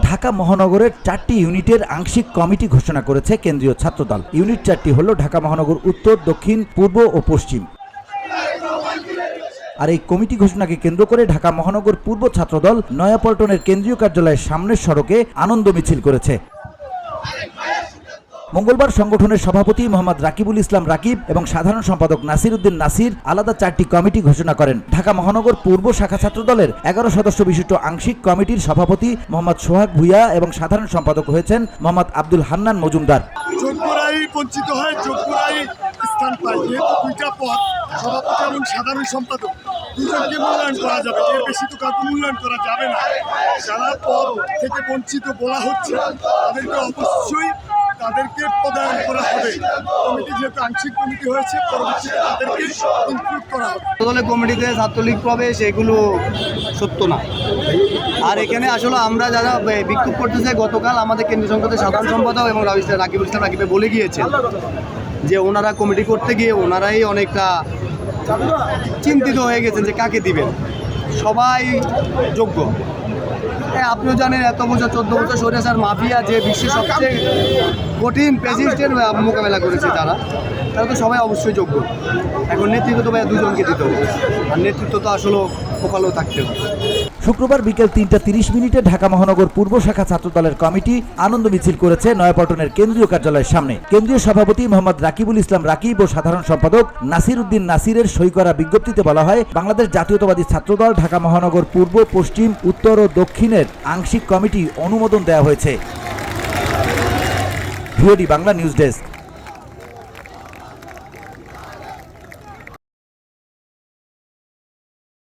ঢাকা মহানগরের 4টি ইউনিটের আংশিক কমিটি ঘোষণা করেছে কেন্দ্রীয় ছাত্রদল। ইউনিট 4টি হল ঢাকা মহানগর উত্তর, দক্ষিণ, পূর্ব ও পশ্চিম। আর এই কমিটি ঘোষণাকে কেন্দ্র করে ঢাকা মহানগর পূর্ব ছাত্রদল নয়াপল্টনের কেন্দ্রীয় কার্যালয়ের সামনের সড়কে আনন্দ মিছিল করেছে। মঙ্গলবার সংগঠনের সভাপতি মোহাম্মদ রাকিবুল ইসলাম রাকিব এবং সাধারণ সম্পাদক নাসির উদ্দিন নাসির আলাদা 4টি কমিটি ঘোষণা করেন। ঢাকা মহানগর পূর্ব শাখা ছাত্রদলের 11 সদস্য বিশিষ্ট আংশিক কমিটির সভাপতি মোহাম্মদ সোহাগ ভুইয়া এবং সাধারণ সম্পাদক হয়েছেন মোহাম্মদ আব্দুল হান্নান মজুমদার। যোগ্যরাই বঞ্চিত হয়, যোগ্যরাই স্থান পায়। যেহেতু দুইটা পদ, সভাপতি এবং সাধারণ সম্পাদক, দুজনকে মূল্যায়ন করা যাবে, এর বেশি তো কাউকে মূল্যায়ন করা যাবে না। যারা পদ থেকে বঞ্চিত বলা হচ্ছে তাদেরকে অবশ্যই তাদেরকে পদায়ন করা হবে। কমিটি যেহেতু আংশিক কমিটি হয়েছে, পরবর্তীতে তাদেরকে ইনক্লুড করা হবে। দলের কমিটিতে ছাত্রলীগ প্রবেশ এগুলো সত্য না। আর এখানে আসলে আমরা যারা বিক্ষোভ করতেছে, গতকাল আমাদের কেন্দ্রীয় সংসদের সাধারণ সম্পাদক এবং রাকিবুল ইসলাম রাকিবে বলে গিয়েছেন যে ওনারা কমিটি করতে গিয়ে ওনারাই অনেকটা চিন্তিত হয়ে গেছেন যে কাকে দিবেন। সবাই যোগ্য। আপনিও জানেন এত বছর 14 বছর সরিয়াসার মাফিয়া যে বিশ্বের সবচেয়ে কঠিন প্রেসিডেন্টের মোকাবেলা করেছে তারা তো সবাই অবশ্যই যোগ্য। এখন নেতৃত্ব তো ভাই দুজনকে দিতে হবে, আর নেতৃত্ব তো আসলে কপালেও থাকতে হবে। শুক্রবার বিকেল 3টা 30 মিনিটে ঢাকা মহানগর পূর্ব শাখা ছাত্রদলের কমিটি আনন্দ মিছিল করেছে নয়াপল্টনের কেন্দ্রীয় কার্যালয়ের সামনে। কেন্দ্রীয় সভাপতি মোহাম্মদ রাকিবুল ইসলাম রাকিব ও সাধারণ সম্পাদক নাসির উদ্দিন নাসিরের সই করা বিজ্ঞপ্তিতে বলা হয়, বাংলাদেশ জাতীয়তাবাদী ছাত্রদল ঢাকা মহানগর পূর্ব, পশ্চিম, উত্তর ও দক্ষিণের আংশিক কমিটি অনুমোদন দেওয়া হয়েছে। VOD Bangla news desk.